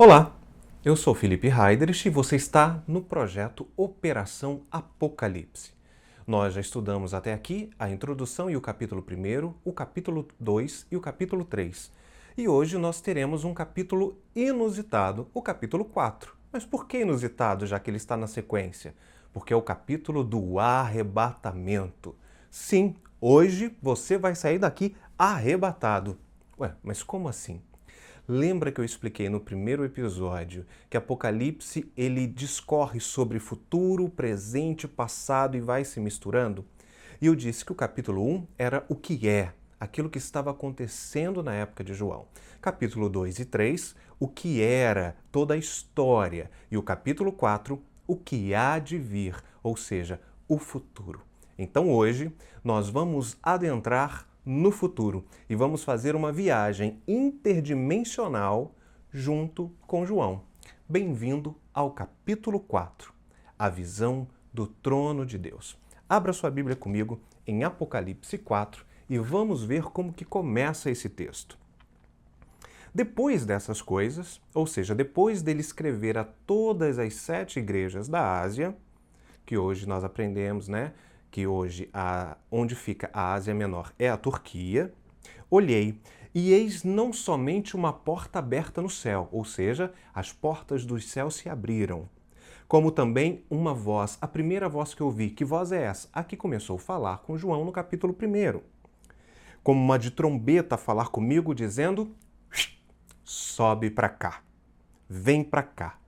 Olá, eu sou Felipe Heidrich e você está no projeto Operação Apocalipse. Nós já estudamos até aqui a introdução e o capítulo 1, o capítulo 2 e o capítulo 3. E hoje nós teremos um capítulo inusitado, o capítulo 4. Mas por que inusitado, já que ele está na sequência? Porque é o capítulo do arrebatamento. Sim, hoje você vai sair daqui arrebatado. Ué, mas como assim? Lembra que eu expliquei no primeiro episódio que Apocalipse ele discorre sobre futuro, presente, passado e vai se misturando? E eu disse que o capítulo 1 era o que é, aquilo que estava acontecendo na época de João. Capítulo 2 e 3, o que era, toda a história. E o capítulo 4, o que há de vir, ou seja, o futuro. Então hoje nós vamos adentrar no futuro e vamos fazer uma viagem interdimensional junto com João. Bem-vindo ao capítulo 4, a visão do trono de Deus. Abra sua Bíblia comigo em Apocalipse 4 e vamos ver como que começa esse texto. Depois dessas coisas, ou seja, depois dele escrever a todas as 7 igrejas da Ásia, que hoje nós aprendemos, que hoje onde fica a Ásia Menor é a Turquia, olhei, e eis não somente uma porta aberta no céu, ou seja, as portas dos céus se abriram, como também uma voz, a primeira voz que ouvi. Que voz é essa? A que começou a falar com João no capítulo 1. Como uma de trombeta a falar comigo, dizendo: sobe para cá, vem para cá,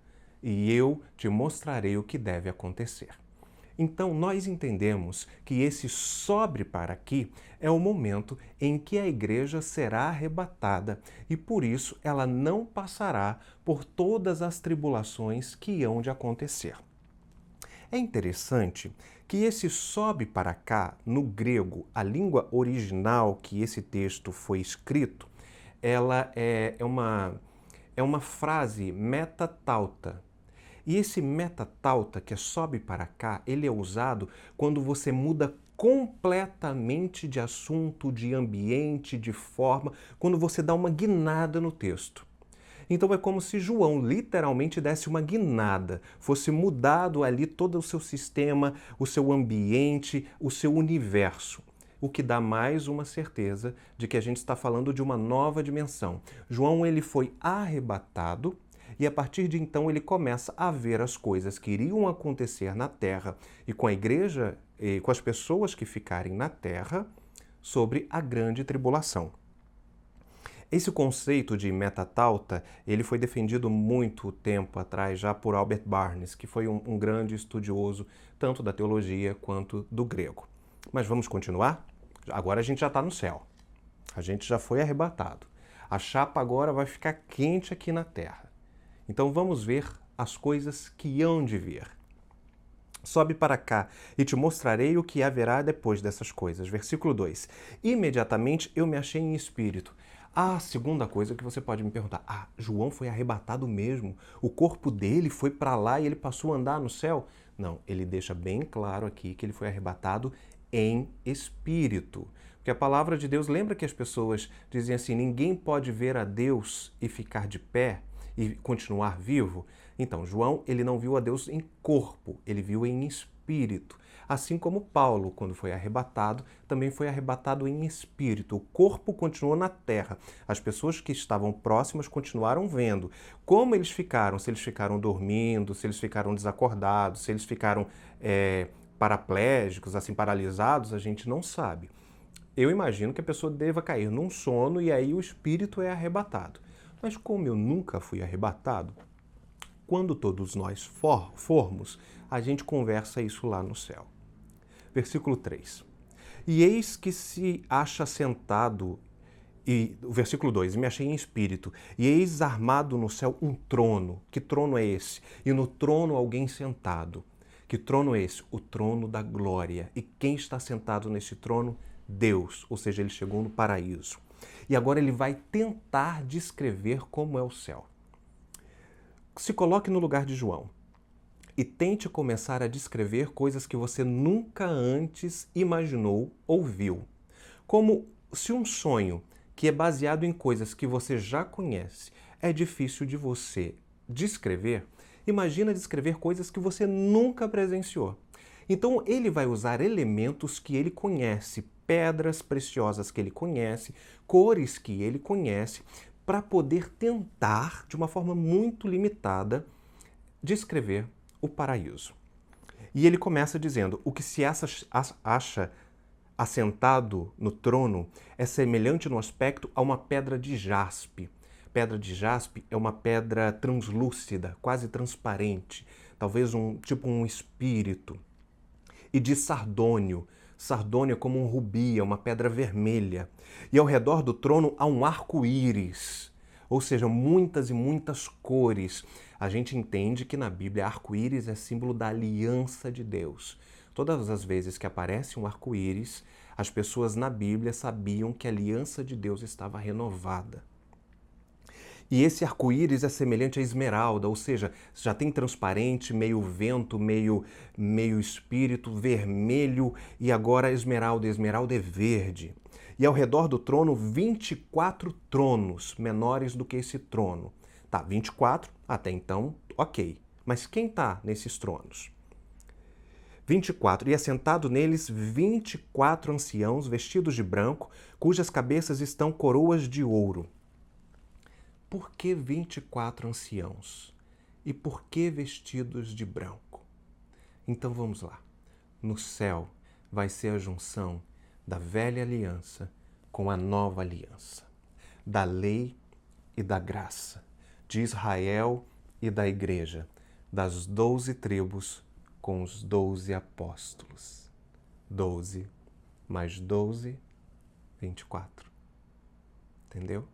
e eu te mostrarei o que deve acontecer. Então, nós entendemos que esse sobe para aqui é o momento em que a igreja será arrebatada e, por isso, ela não passará por todas as tribulações que hão de acontecer. É interessante que esse sobe para cá, no grego, a língua original que esse texto foi escrito, ela é uma frase metatauta. E esse metatauta, que é sobe para cá, ele é usado quando você muda completamente de assunto, de ambiente, de forma, quando você dá uma guinada no texto. Então é como se João literalmente desse uma guinada, fosse mudado ali todo o seu sistema, o seu ambiente, o seu universo. O que dá mais uma certeza de que a gente está falando de uma nova dimensão. João ele foi arrebatado e a partir de então ele começa a ver as coisas que iriam acontecer na Terra e com a igreja e com as pessoas que ficarem na Terra sobre a grande tribulação. Esse conceito de metatauta, ele foi defendido muito tempo atrás já por Albert Barnes, que foi um grande estudioso tanto da teologia quanto do grego. Mas vamos continuar? Agora a gente já está no céu. A gente já foi arrebatado. A chapa agora vai ficar quente aqui na terra. Então vamos ver as coisas que hão de vir. Sobe para cá e te mostrarei o que haverá depois dessas coisas. Versículo 2. Imediatamente eu me achei em espírito. A segunda coisa que você pode me perguntar, João foi arrebatado mesmo? O corpo dele foi para lá e ele passou a andar no céu? Não, ele deixa bem claro aqui que ele foi arrebatado em espírito. Porque a palavra de Deus, lembra que as pessoas diziam assim, ninguém pode ver a Deus e ficar de pé e continuar vivo? Então, João, ele não viu a Deus em corpo, ele viu em espírito. Assim como Paulo, quando foi arrebatado, também foi arrebatado em espírito. O corpo continuou na terra. As pessoas que estavam próximas continuaram vendo. Como eles ficaram? Se eles ficaram dormindo, se eles ficaram desacordados, se eles ficaram paraplégicos, assim, paralisados, a gente não sabe. Eu imagino que a pessoa deva cair num sono e aí o espírito é arrebatado. Mas como eu nunca fui arrebatado, quando todos nós formos, a gente conversa isso lá no céu. Versículo 3. E eis que se acha sentado, e o versículo 2, e me achei em espírito, e eis armado no céu um trono. Que trono é esse? E no trono alguém sentado. Que trono é esse? O trono da glória. E quem está sentado nesse trono? Deus, ou seja, ele chegou no paraíso. E agora ele vai tentar descrever como é o céu. Se coloque no lugar de João e tente começar a descrever coisas que você nunca antes imaginou ou viu. Como se um sonho que é baseado em coisas que você já conhece é difícil de você descrever, imagina descrever coisas que você nunca presenciou. Então ele vai usar elementos que ele conhece, pedras preciosas que ele conhece, cores que ele conhece, para poder tentar, de uma forma muito limitada, descrever o paraíso. E ele começa dizendo: o que se acha assentado no trono é semelhante no aspecto a uma pedra de jaspe. Pedra de jaspe é uma pedra translúcida, quase transparente, talvez tipo um espírito. E de sardônio. Sardônio é como um rubi, é uma pedra vermelha. E ao redor do trono há um arco-íris, ou seja, muitas e muitas cores. A gente entende que na Bíblia arco-íris é símbolo da aliança de Deus. Todas as vezes que aparece um arco-íris, as pessoas na Bíblia sabiam que a aliança de Deus estava renovada. E esse arco-íris é semelhante à esmeralda, ou seja, já tem transparente, meio vento, meio espírito, vermelho, e agora esmeralda. Esmeralda é verde. E ao redor do trono, 24 tronos, menores do que esse trono. Tá, 24, até então, ok. Mas quem está nesses tronos? 24. E assentado neles 24 anciãos vestidos de branco, cujas cabeças estão coroas de ouro. Por que 24 anciãos? E por que vestidos de branco? Então vamos lá. No céu vai ser a junção da velha aliança com a nova aliança, da lei e da graça, de Israel e da igreja, das 12 tribos com os 12 apóstolos. 12 mais 12, 24. Entendeu?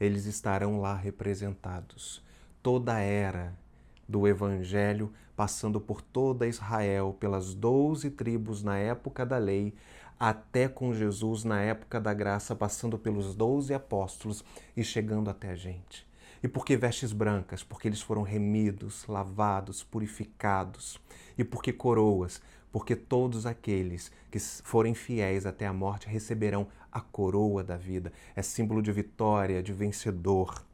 Eles estarão lá representados. Toda a era do Evangelho, passando por toda Israel, pelas 12 tribos na época da lei, até com Jesus na época da graça, passando pelos 12 apóstolos e chegando até a gente. E por que vestes brancas? Porque eles foram remidos, lavados, purificados. E por que coroas? Porque todos aqueles que forem fiéis até a morte receberão a coroa da vida. É símbolo de vitória, de vencedor.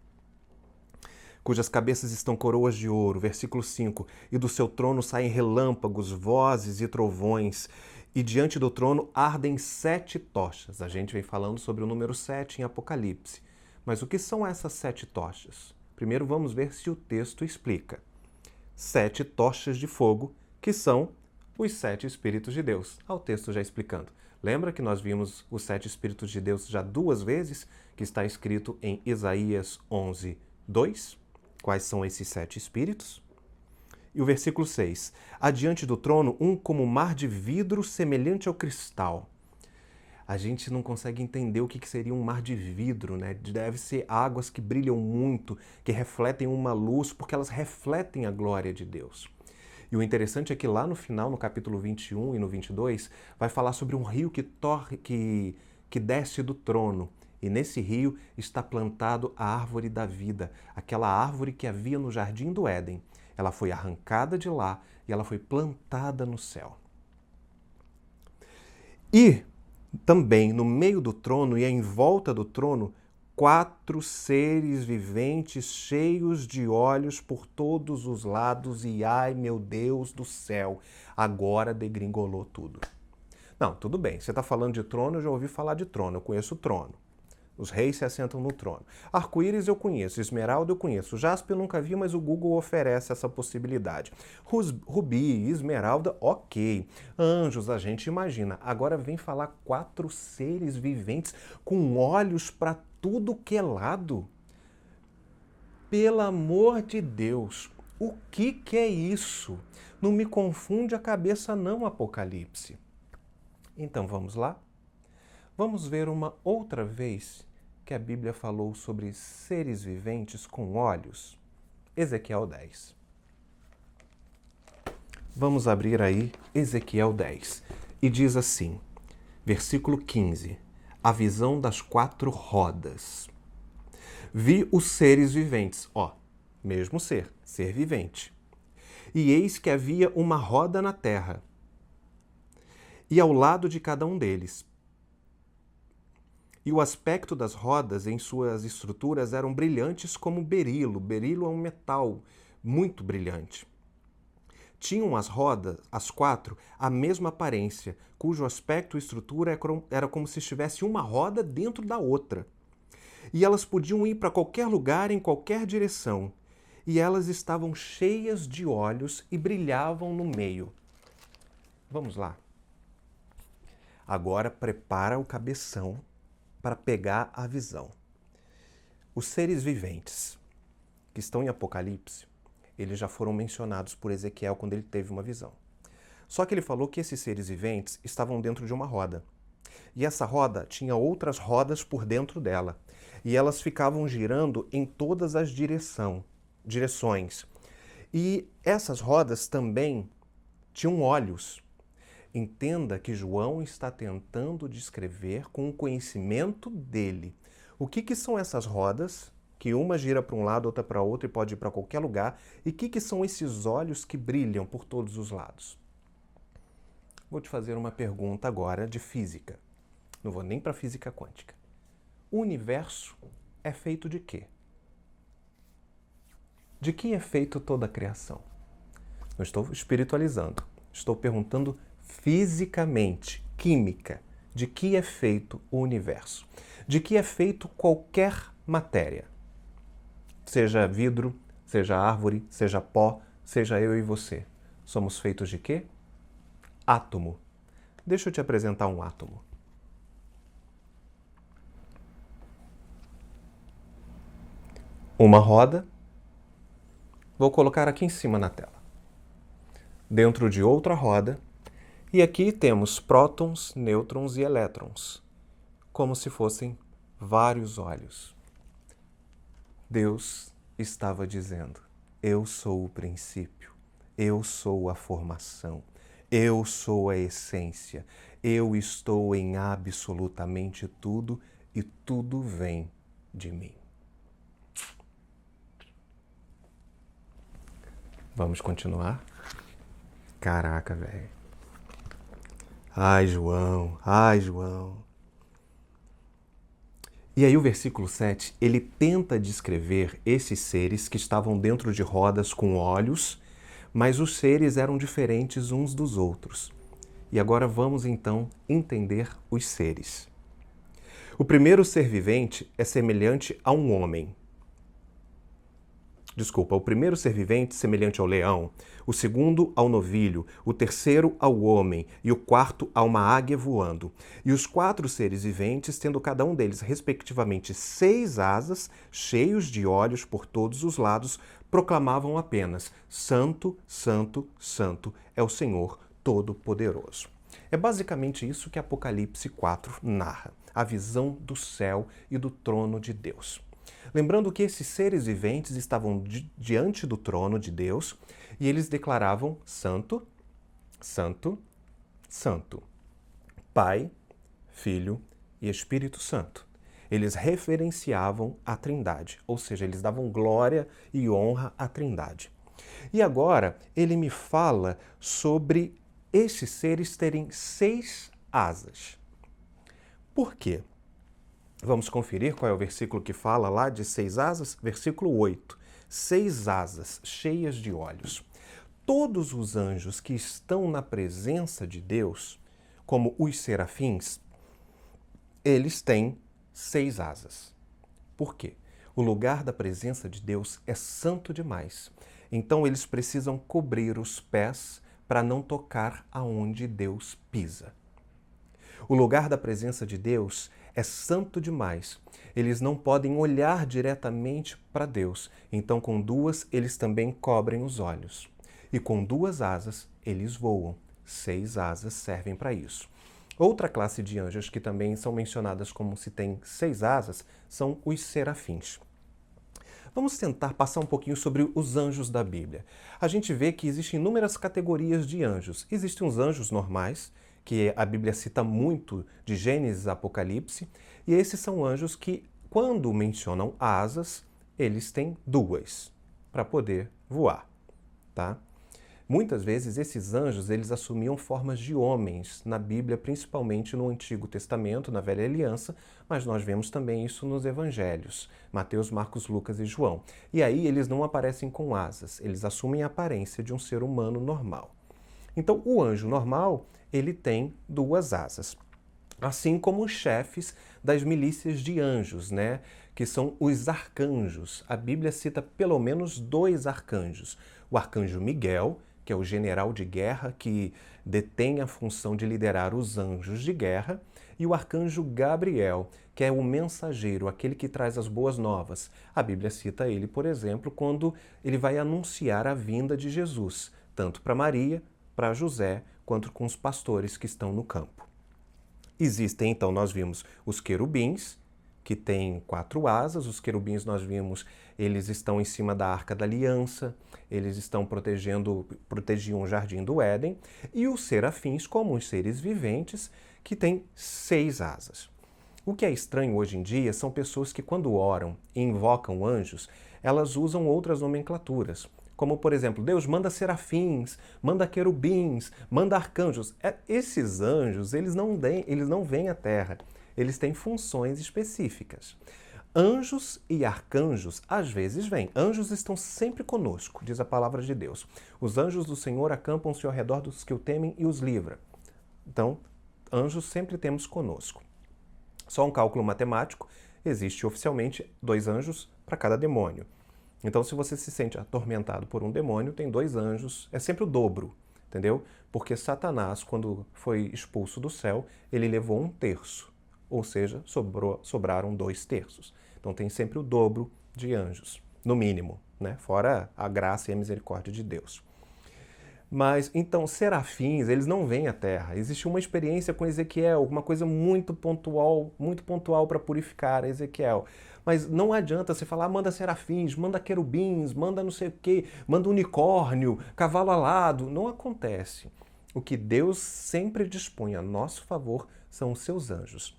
Cujas cabeças estão coroas de ouro. Versículo 5. E do seu trono saem relâmpagos, vozes e trovões. E diante do trono ardem 7 tochas. A gente vem falando sobre o número 7 em Apocalipse. Mas o que são essas 7 tochas? Primeiro vamos ver se o texto explica. 7 tochas de fogo, que são os 7 Espíritos de Deus. O texto já explicando. Lembra que nós vimos os 7 Espíritos de Deus já 2 vezes, que está escrito em Isaías 11, 2? Quais são esses 7 Espíritos? E o versículo 6. Adiante do trono, um como mar de vidro semelhante ao cristal. A gente não consegue entender o que seria um mar de vidro, né? Deve ser águas que brilham muito, que refletem uma luz, porque elas refletem a glória de Deus. E o interessante é que lá no final, no capítulo 21 e no 22, vai falar sobre um rio que desce do trono. E nesse rio está plantado a árvore da vida, aquela árvore que havia no jardim do Éden. Ela foi arrancada de lá e ela foi plantada no céu. E também no meio do trono e em volta do trono, 4 seres viventes cheios de olhos por todos os lados e, ai meu Deus do céu, agora degringolou tudo. Não, tudo bem, você está falando de trono, eu já ouvi falar de trono, eu conheço o trono. Os reis se assentam no trono. Arco-íris eu conheço, esmeralda eu conheço, jaspe eu nunca vi, mas o Google oferece essa possibilidade. Rubi, esmeralda, ok. Anjos a gente imagina. Agora vem falar 4 seres viventes com olhos para tudo que é lado. Pelo amor de Deus, o que é isso? Não me confunde a cabeça não, Apocalipse. Então vamos lá? Vamos ver uma outra vez que a Bíblia falou sobre seres viventes com olhos. Ezequiel 10. Vamos abrir aí Ezequiel 10. E diz assim, versículo 15, a visão das 4 rodas. Vi os seres viventes, mesmo ser vivente. E eis que havia uma roda na terra, e ao lado de cada um deles, E o aspecto das rodas em suas estruturas eram brilhantes como berilo. Berilo é um metal muito brilhante. Tinham as rodas, as quatro, a mesma aparência, cujo aspecto e estrutura era como se estivesse uma roda dentro da outra. E elas podiam ir para qualquer lugar, em qualquer direção. E elas estavam cheias de olhos e brilhavam no meio. Vamos lá. Agora prepara o cabeção para pegar a visão. Os seres viventes que estão em Apocalipse, eles já foram mencionados por Ezequiel quando ele teve uma visão. Só que ele falou que esses seres viventes estavam dentro de uma roda. E essa roda tinha outras rodas por dentro dela. E elas ficavam girando em todas as direções. E essas rodas também tinham olhos. Entenda que João está tentando descrever com o conhecimento dele. O que são essas rodas? Que uma gira para um lado, outra para outro e pode ir para qualquer lugar. E o que são esses olhos que brilham por todos os lados? Vou te fazer uma pergunta agora de física. Não vou nem para física quântica. O universo é feito de quê? De que é feito toda a criação? Não estou espiritualizando. Estou perguntando fisicamente, química. De que é feito o universo? De que é feito qualquer matéria? Seja vidro, seja árvore, seja pó, seja eu e você. Somos feitos de quê? Átomo. Deixa eu te apresentar um átomo. Uma roda. Vou colocar aqui em cima na tela. Dentro de outra roda. E aqui temos prótons, nêutrons e elétrons, como se fossem vários olhos. Deus estava dizendo: eu sou o princípio, eu sou a formação, eu sou a essência, eu estou em absolutamente tudo e tudo vem de mim. Vamos continuar? Caraca, velho. Ai, João, ai, João. E aí o versículo 7, ele tenta descrever esses seres que estavam dentro de rodas com olhos, mas os seres eram diferentes uns dos outros. E agora vamos então entender os seres. O primeiro ser vivente é semelhante a um homem. O primeiro ser vivente semelhante ao leão, o segundo ao novilho, o terceiro ao homem e o quarto a uma águia voando. E os 4 seres viventes, tendo cada um deles respectivamente 6 asas, cheios de olhos por todos os lados, proclamavam apenas: Santo, Santo, Santo é o Senhor Todo-Poderoso. É basicamente isso que Apocalipse 4 narra, a visão do céu e do trono de Deus. Lembrando que esses seres viventes estavam diante do trono de Deus e eles declaravam: Santo, Santo, Santo, Pai, Filho e Espírito Santo. Eles referenciavam a Trindade, ou seja, eles davam glória e honra à Trindade. E agora ele me fala sobre esses seres terem 6 asas. Por quê? Vamos conferir qual é o versículo que fala lá de 6 asas? Versículo 8. 6 asas cheias de olhos. Todos os anjos que estão na presença de Deus, como os serafins, eles têm 6 asas. Por quê? O lugar da presença de Deus é santo demais. Então eles precisam cobrir os pés para não tocar aonde Deus pisa. O lugar da presença de Deus é santo demais. Eles não podem olhar diretamente para Deus. Então, com 2, eles também cobrem os olhos. E com 2 asas, eles voam. 6 asas servem para isso. Outra classe de anjos que também são mencionadas como se tem 6 asas são os serafins. Vamos tentar passar um pouquinho sobre os anjos da Bíblia. A gente vê que existem inúmeras categorias de anjos. Existem os anjos normais, que a Bíblia cita muito de Gênesis a Apocalipse, e esses são anjos que, quando mencionam asas, eles têm 2 para poder voar, tá? Muitas vezes esses anjos eles assumiam formas de homens na Bíblia, principalmente no Antigo Testamento, na Velha Aliança, mas nós vemos também isso nos Evangelhos, Mateus, Marcos, Lucas e João. E aí eles não aparecem com asas, eles assumem a aparência de um ser humano normal. Então o anjo normal, ele tem duas asas. Assim como os chefes das milícias de anjos, né? Que são os arcanjos. A Bíblia cita pelo menos dois arcanjos. O arcanjo Miguel, que é o general de guerra que detém a função de liderar os anjos de guerra, e o arcanjo Gabriel, que é o mensageiro, aquele que traz as boas novas. A Bíblia cita ele, por exemplo, quando ele vai anunciar a vinda de Jesus, tanto para Maria, para José, quanto com os pastores que estão no campo. Existem, então, nós vimos os querubins, que têm 4 asas. Os querubins, nós vimos, eles estão em cima da Arca da Aliança, eles estão protegiam o Jardim do Éden. E os serafins, como os seres viventes, que têm 6 asas. O que é estranho hoje em dia são pessoas que, quando oram e invocam anjos, elas usam outras nomenclaturas. Como, por exemplo, Deus manda serafins, manda querubins, manda arcanjos. Esses anjos, eles não vêm à Terra. Eles têm funções específicas. Anjos e arcanjos às vezes vêm. Anjos estão sempre conosco, diz a palavra de Deus. Os anjos do Senhor acampam-se ao redor dos que o temem e os livra. Então, anjos sempre temos conosco. Só um cálculo matemático, existe oficialmente 2 anjos para cada demônio. Então, se você se sente atormentado por um demônio, tem 2 anjos, é sempre o dobro, entendeu? Porque Satanás, quando foi expulso do céu, ele levou 1/3, ou seja, sobraram 2/3. Então, tem sempre o dobro de anjos, no mínimo, né? Fora a graça e a misericórdia de Deus. Mas, então, serafins, eles não vêm à Terra. Existe uma experiência com Ezequiel, uma coisa muito pontual para purificar Ezequiel. Mas não adianta você falar, manda serafins, manda querubins, manda não sei o quê, manda unicórnio, cavalo alado. Não acontece. O que Deus sempre dispõe a nosso favor são os seus anjos.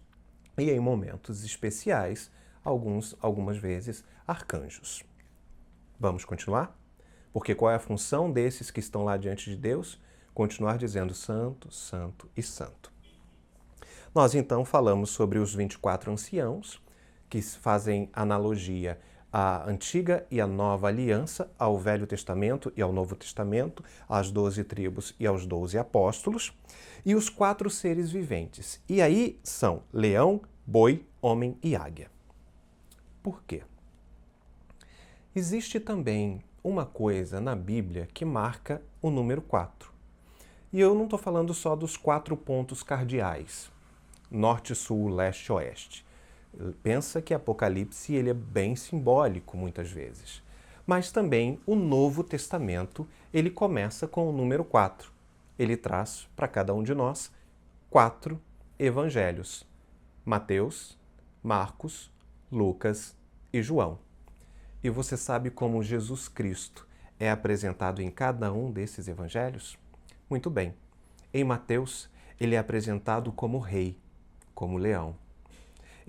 E em momentos especiais, algumas vezes, arcanjos. Vamos continuar? Porque qual é a função desses que estão lá diante de Deus? Continuar dizendo santo, santo e santo. Nós então falamos sobre os 24 anciãos, que fazem analogia à antiga e à nova aliança, ao Velho Testamento e ao Novo Testamento, às 12 tribos e aos 12 apóstolos, e os 4 seres viventes. E aí são leão, boi, homem e águia. Por quê? Existe também uma coisa na Bíblia que marca o número 4. E eu não estou falando só dos 4 pontos cardeais, norte, sul, leste, oeste. Pensa que Apocalipse ele é bem simbólico muitas vezes. Mas também o Novo Testamento ele começa com o número 4. Ele traz para cada um de nós 4 evangelhos: Mateus, Marcos, Lucas e João. E você sabe como Jesus Cristo é apresentado em cada um desses evangelhos? Muito bem. Em Mateus, ele é apresentado como rei, como leão.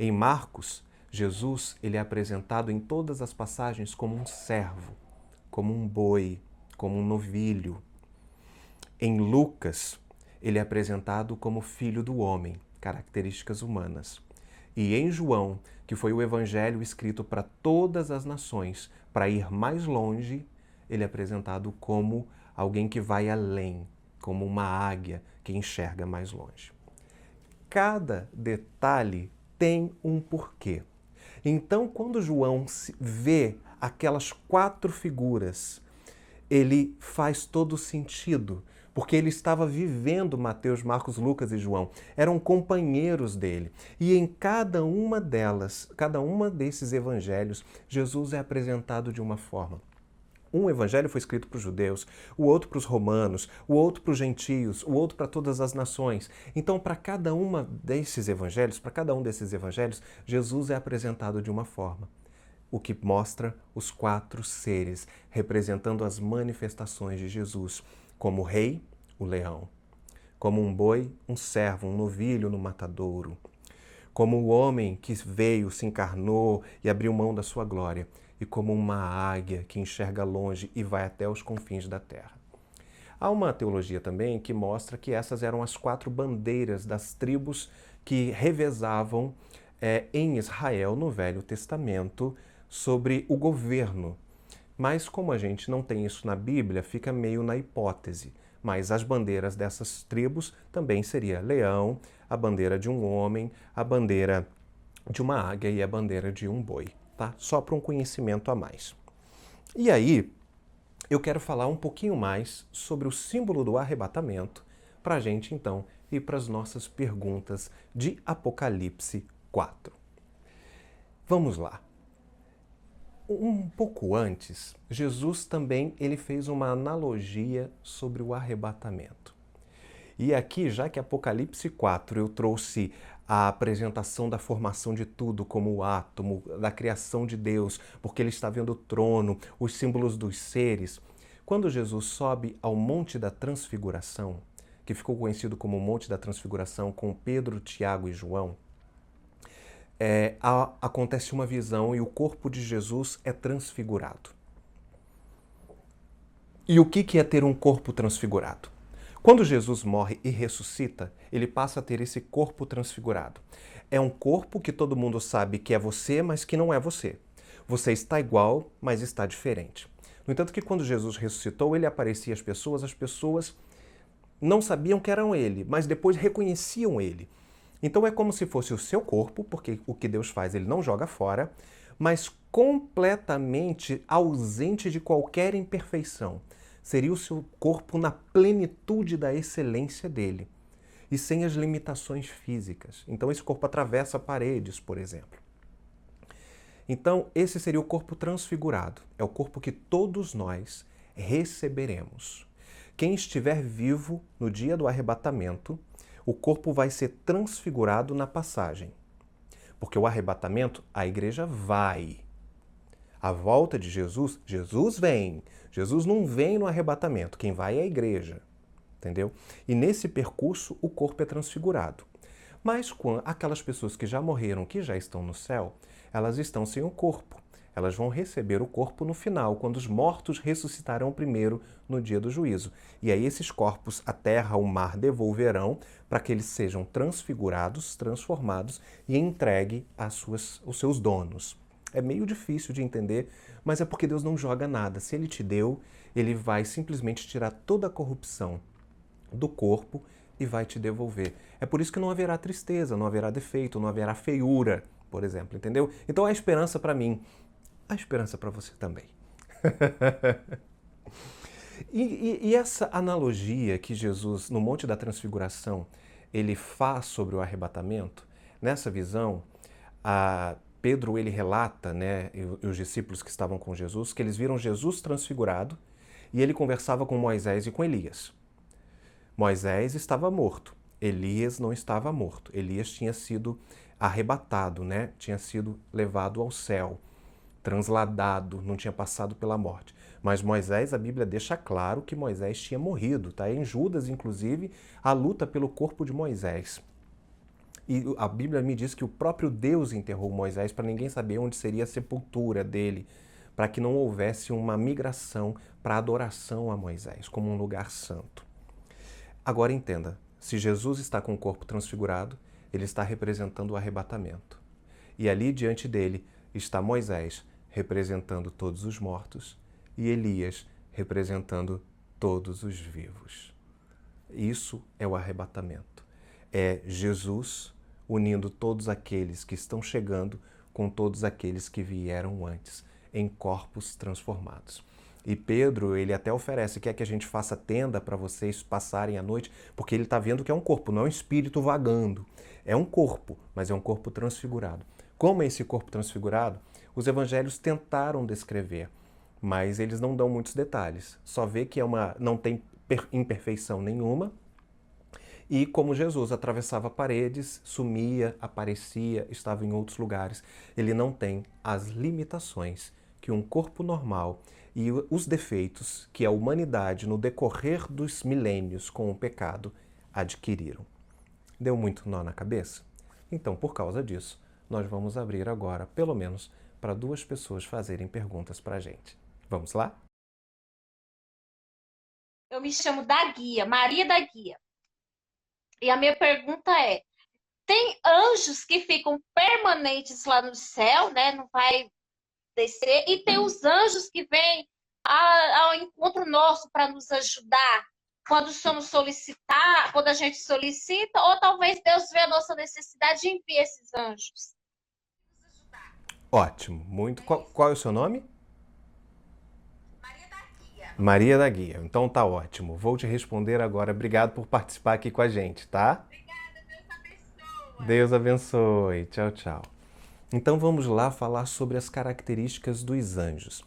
Em Marcos, Jesus ele é apresentado em todas as passagens como um servo, como um boi, como um novilho. Em Lucas, ele é apresentado como filho do homem, características humanas. E em João, que foi o evangelho escrito para todas as nações, para ir mais longe, ele é apresentado como alguém que vai além, como uma águia que enxerga mais longe. Cada detalhe tem um porquê. Então, quando João vê aquelas 4 figuras, ele faz todo sentido, porque ele estava vivendo Mateus, Marcos, Lucas e João. Eram companheiros dele. E em cada uma delas, cada uma desses evangelhos, Jesus é apresentado de uma forma. Um evangelho foi escrito para os judeus, o outro para os romanos, o outro para os gentios, o outro para todas as nações. Então, para cada um desses evangelhos, Jesus é apresentado de uma forma. O que mostra os 4 seres representando as manifestações de Jesus, como rei, o leão, como um boi, um servo, um novilho no matadouro, como o homem que veio, se encarnou e abriu mão da sua glória, e como uma águia que enxerga longe e vai até os confins da terra. Há uma teologia também que mostra que essas eram as 4 bandeiras das tribos que revezavam em Israel no Velho Testamento sobre o governo. Mas como a gente não tem isso na Bíblia, fica meio na hipótese. Mas as bandeiras dessas tribos também seria leão, a bandeira de um homem, a bandeira de uma águia e a bandeira de um boi, tá? Só para um conhecimento a mais. E aí, eu quero falar um pouquinho mais sobre o símbolo do arrebatamento para a gente, então, ir para as nossas perguntas de Apocalipse 4. Vamos lá. Um pouco antes, Jesus também ele fez uma analogia sobre o arrebatamento. E aqui, já que Apocalipse 4 eu trouxe a apresentação da formação de tudo, como o átomo, da criação de Deus, porque ele está vendo o trono, os símbolos dos seres. Quando Jesus sobe ao Monte da Transfiguração, que ficou conhecido como o Monte da Transfiguração com Pedro, Tiago e João, acontece uma visão e o corpo de Jesus é transfigurado. E o que é ter um corpo transfigurado? Quando Jesus morre e ressuscita, ele passa a ter esse corpo transfigurado. É um corpo que todo mundo sabe que é você, mas que não é você. Você está igual, mas está diferente. No entanto, que quando Jesus ressuscitou, ele aparecia às pessoas não sabiam que eram ele, mas depois reconheciam ele. Então é como se fosse o seu corpo, porque o que Deus faz ele não joga fora, mas completamente ausente de qualquer imperfeição. Seria o seu corpo na plenitude da excelência dele e sem as limitações físicas. Então esse corpo atravessa paredes, por exemplo. Então esse seria o corpo transfigurado. É o corpo que todos nós receberemos. Quem estiver vivo no dia do arrebatamento, o corpo vai ser transfigurado na passagem. Porque o arrebatamento, a igreja vai. A volta de Jesus, Jesus vem. Jesus não vem no arrebatamento, quem vai é a igreja. Entendeu? E nesse percurso, o corpo é transfigurado. Mas aquelas pessoas que já morreram, que já estão no céu, elas estão sem o corpo. Elas vão receber o corpo no final, quando os mortos ressuscitarão primeiro no dia do juízo. E aí esses corpos, a terra, o mar devolverão para que eles sejam transfigurados, transformados e entregue aos seus donos. É meio difícil de entender, mas é porque Deus não joga nada. Se Ele te deu, Ele vai simplesmente tirar toda a corrupção do corpo e vai te devolver. É por isso que não haverá tristeza, não haverá defeito, não haverá feiura, por exemplo, entendeu? Então a esperança para mim, a esperança para você também. E essa analogia que Jesus, no Monte da Transfiguração, ele faz sobre o arrebatamento, nessa visão, Pedro ele relata, né, e os discípulos que estavam com Jesus, que eles viram Jesus transfigurado e ele conversava com Moisés e com Elias. Moisés estava morto, Elias não estava morto. Elias tinha sido arrebatado, né? Tinha sido levado ao céu, transladado, não tinha passado pela morte. Mas Moisés, a Bíblia deixa claro que Moisés tinha morrido, tá? Em Judas, inclusive, a luta pelo corpo de Moisés. E a Bíblia me diz que o próprio Deus enterrou Moisés para ninguém saber onde seria a sepultura dele, para que não houvesse uma migração para adoração a Moisés, como um lugar santo. Agora entenda, se Jesus está com o corpo transfigurado, ele está representando o arrebatamento. E ali diante dele está Moisés, representando todos os mortos, e Elias, representando todos os vivos. Isso é o arrebatamento. É Jesus unindo todos aqueles que estão chegando com todos aqueles que vieram antes, em corpos transformados. E Pedro, ele até oferece, quer que a gente faça tenda para vocês passarem a noite, porque ele está vendo que é um corpo, não é um espírito vagando. É um corpo, mas é um corpo transfigurado. Como é esse corpo transfigurado? Os evangelhos tentaram descrever, mas eles não dão muitos detalhes. Só vê que não tem imperfeição nenhuma. E como Jesus atravessava paredes, sumia, aparecia, estava em outros lugares, ele não tem as limitações que um corpo normal e os defeitos que a humanidade, no decorrer dos milênios com o pecado, adquiriram. Deu muito nó na cabeça? Então, por causa disso, nós vamos abrir agora, pelo menos, para 2 pessoas fazerem perguntas para a gente. Vamos lá? Eu me chamo da Guia, Maria da Guia. E a minha pergunta é: tem anjos que ficam permanentes lá no céu, né? Não vai descer, e tem os anjos que vêm ao encontro nosso para nos ajudar quando somos solicitar, quando a gente solicita, ou talvez Deus vê a nossa necessidade e envie esses anjos. Ótimo, muito. Qual é o seu nome? Maria da Guia. Então tá ótimo. Vou te responder agora. Obrigado por participar aqui com a gente, tá? Deus abençoe. Tchau, tchau. Então vamos lá falar sobre as características dos anjos.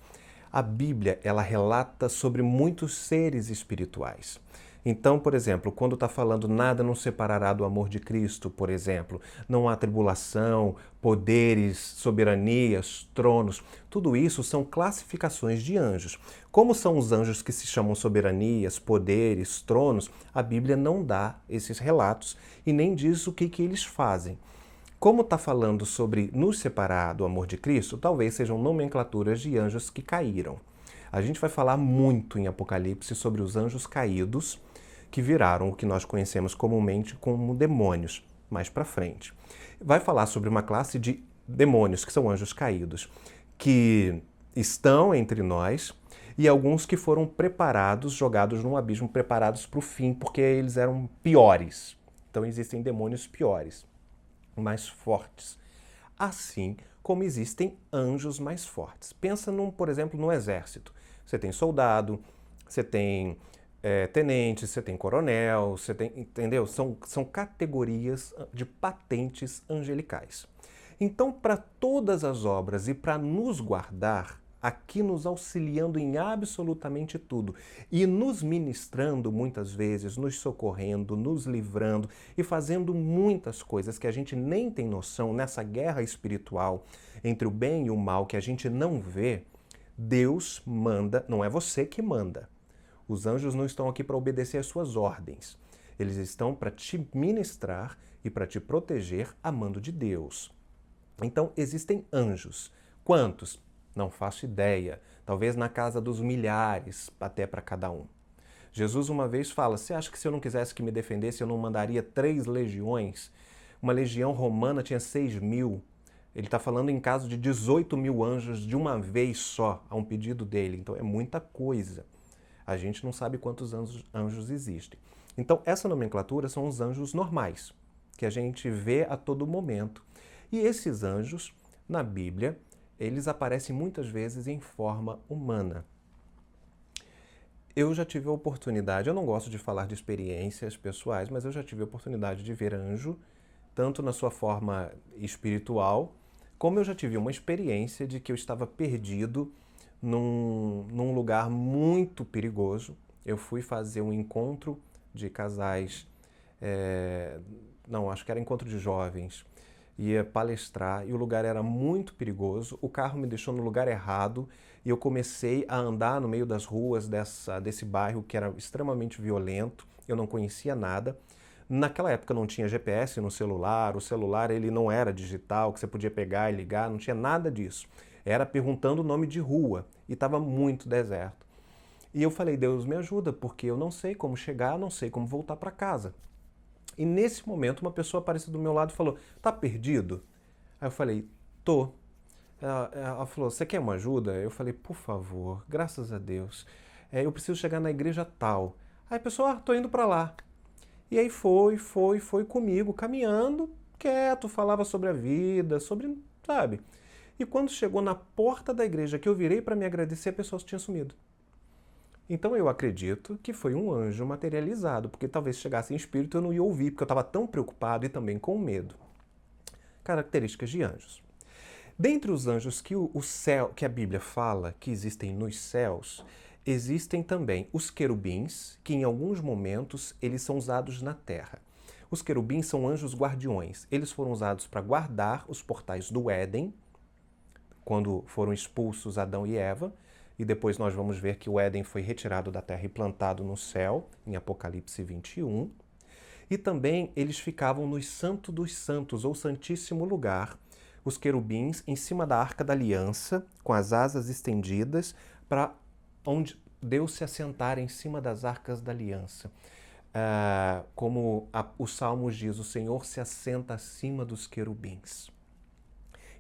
A Bíblia, ela relata sobre muitos seres espirituais. Então, por exemplo, quando está falando nada nos separará do amor de Cristo, por exemplo, não há tribulação, poderes, soberanias, tronos, tudo isso são classificações de anjos. Como são os anjos que se chamam soberanias, poderes, tronos, a Bíblia não dá esses relatos e nem diz o que eles fazem. Como está falando sobre nos separar do amor de Cristo, talvez sejam nomenclaturas de anjos que caíram. A gente vai falar muito em Apocalipse sobre os anjos caídos, que viraram o que nós conhecemos comumente como demônios, mais para frente. Vai falar sobre uma classe de demônios, que são anjos caídos, que estão entre nós, e alguns que foram preparados, jogados num abismo, preparados para o fim, porque eles eram piores. Então existem demônios piores, mais fortes. Assim como existem anjos mais fortes. Pensa, por exemplo, no exército. Você tem soldado, você tem tenente, você tem coronel, você tem, entendeu? São categorias de patentes angelicais. Então, para todas as obras e para nos guardar, aqui nos auxiliando em absolutamente tudo e nos ministrando muitas vezes, nos socorrendo, nos livrando e fazendo muitas coisas que a gente nem tem noção nessa guerra espiritual entre o bem e o mal que a gente não vê, Deus manda, não é você que manda. Os anjos não estão aqui para obedecer às suas ordens. Eles estão para te ministrar e para te proteger a mando de Deus. Então, existem anjos. Quantos? Não faço ideia. Talvez na casa dos milhares, até para cada um. Jesus uma vez fala, você acha que se eu não quisesse que me defendesse, eu não mandaria 3 legiões? Uma legião romana tinha 6.000. Ele está falando em caso de 18.000 anjos de uma vez só, a um pedido dele. Então é muita coisa. A gente não sabe quantos anjos existem. Então essa nomenclatura são os anjos normais, que a gente vê a todo momento. E esses anjos, na Bíblia, eles aparecem muitas vezes em forma humana. Eu já tive a oportunidade, eu não gosto de falar de experiências pessoais, mas eu já tive a oportunidade de ver anjo, tanto na sua forma espiritual, como eu já tive uma experiência de que eu estava perdido num lugar muito perigoso. Eu fui fazer um encontro de casais, acho que era encontro de jovens, ia palestrar e o lugar era muito perigoso, o carro me deixou no lugar errado e eu comecei a andar no meio das ruas desse bairro que era extremamente violento, eu não conhecia nada. Naquela época não tinha GPS no celular, o celular ele não era digital, que você podia pegar e ligar, não tinha nada disso. Era perguntando o nome de rua e estava muito deserto. E eu falei, Deus me ajuda, porque eu não sei como chegar, não sei como voltar para casa. E nesse momento uma pessoa apareceu do meu lado e falou, tá perdido? Aí eu falei, tô. Ela falou, você quer uma ajuda? Eu falei, por favor, graças a Deus. Eu preciso chegar na igreja tal. Aí a pessoa, tô indo para lá. E aí foi comigo, caminhando, quieto, falava sobre a vida, sabe? E quando chegou na porta da igreja que eu virei para me agradecer, a pessoa tinha sumido. Então eu acredito que foi um anjo materializado, porque talvez chegasse em espírito eu não ia ouvir, porque eu estava tão preocupado e também com medo. Características de anjos. Dentre os anjos que a Bíblia fala que existem nos céus, existem também os querubins, que em alguns momentos eles são usados na terra. Os querubins são anjos guardiões. Eles foram usados para guardar os portais do Éden, quando foram expulsos Adão e Eva, e depois nós vamos ver que o Éden foi retirado da terra e plantado no céu, em Apocalipse 21. E também eles ficavam no Santo dos Santos, ou Santíssimo Lugar, os querubins em cima da Arca da Aliança, com as asas estendidas, Deus se assentar em cima das arcas da aliança. Como o Salmos diz, o Senhor se assenta acima dos querubins.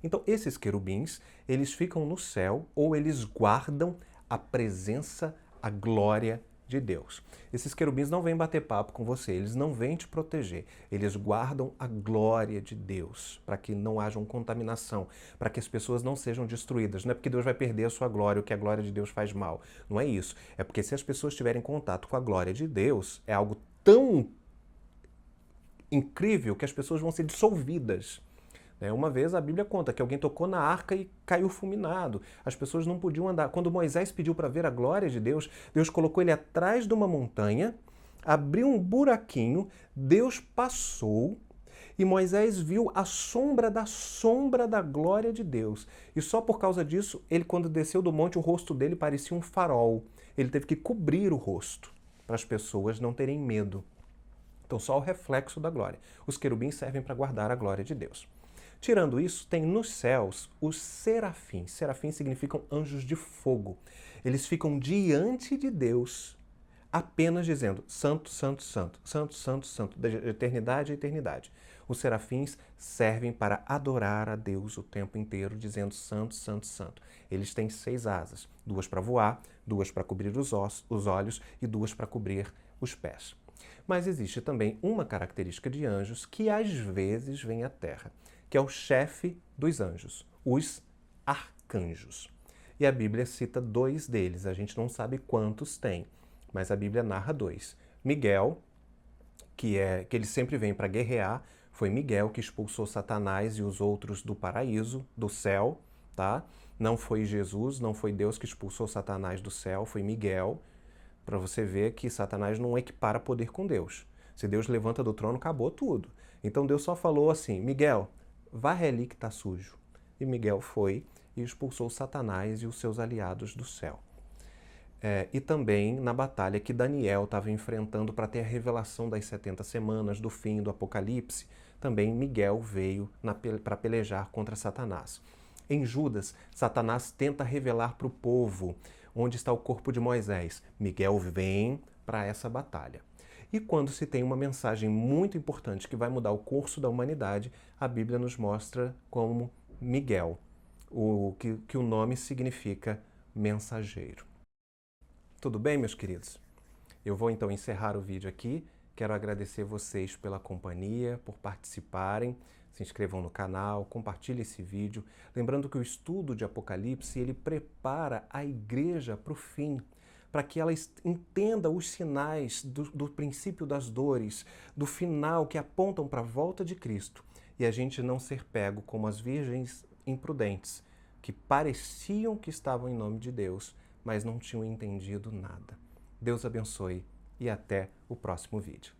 Então, esses querubins, eles ficam no céu ou eles guardam a presença, a glória de Deus. Esses querubins não vêm bater papo com você, eles não vêm te proteger, eles guardam a glória de Deus, para que não haja contaminação, para que as pessoas não sejam destruídas. Não é porque Deus vai perder a sua glória, o que a glória de Deus faz mal. Não é isso. É porque se as pessoas tiverem contato com a glória de Deus, é algo tão incrível que as pessoas vão ser dissolvidas. Uma vez a Bíblia conta que alguém tocou na arca e caiu fulminado. As pessoas não podiam andar. Quando Moisés pediu para ver a glória de Deus, Deus colocou ele atrás de uma montanha, abriu um buraquinho, Deus passou e Moisés viu a sombra da glória de Deus. E só por causa disso, ele quando desceu do monte, o rosto dele parecia um farol. Ele teve que cobrir o rosto para as pessoas não terem medo. Então só o reflexo da glória. Os querubins servem para guardar a glória de Deus. Tirando isso, tem nos céus os serafins. Serafins significam anjos de fogo. Eles ficam diante de Deus, apenas dizendo santo, santo, santo, santo, santo, santo, de eternidade a eternidade. Os serafins servem para adorar a Deus o tempo inteiro, dizendo santo, santo, santo. Eles têm 6 asas, 2 para voar, 2 para cobrir os olhos e 2 para cobrir os pés. Mas existe também uma característica de anjos que às vezes vem à terra, que é o chefe dos anjos, os arcanjos. E a Bíblia cita 2 deles, a gente não sabe quantos tem, mas a Bíblia narra 2. Miguel, que ele sempre vem para guerrear, foi Miguel que expulsou Satanás e os outros do paraíso, do céu, tá? Não foi Jesus, não foi Deus que expulsou Satanás do céu, foi Miguel, para você ver que Satanás não equipara poder com Deus. Se Deus levanta do trono, acabou tudo. Então Deus só falou assim, Miguel, varre ali que está sujo. E Miguel foi e expulsou Satanás e os seus aliados do céu. E também na batalha que Daniel estava enfrentando para ter a revelação das 70 semanas, do fim do Apocalipse, também Miguel veio para pelejar contra Satanás. Em Judas, Satanás tenta revelar para o povo onde está o corpo de Moisés. Miguel vem para essa batalha. E quando se tem uma mensagem muito importante que vai mudar o curso da humanidade, a Bíblia nos mostra como Miguel, que o nome significa mensageiro. Tudo bem, meus queridos? Eu vou então encerrar o vídeo aqui. Quero agradecer vocês pela companhia, por participarem. Se inscrevam no canal, compartilhem esse vídeo. Lembrando que o estudo de Apocalipse, ele prepara a igreja para o fim, para que ela entenda os sinais do princípio das dores, do final que apontam para a volta de Cristo, e a gente não ser pego como as virgens imprudentes, que pareciam que estavam em nome de Deus, mas não tinham entendido nada. Deus abençoe e até o próximo vídeo.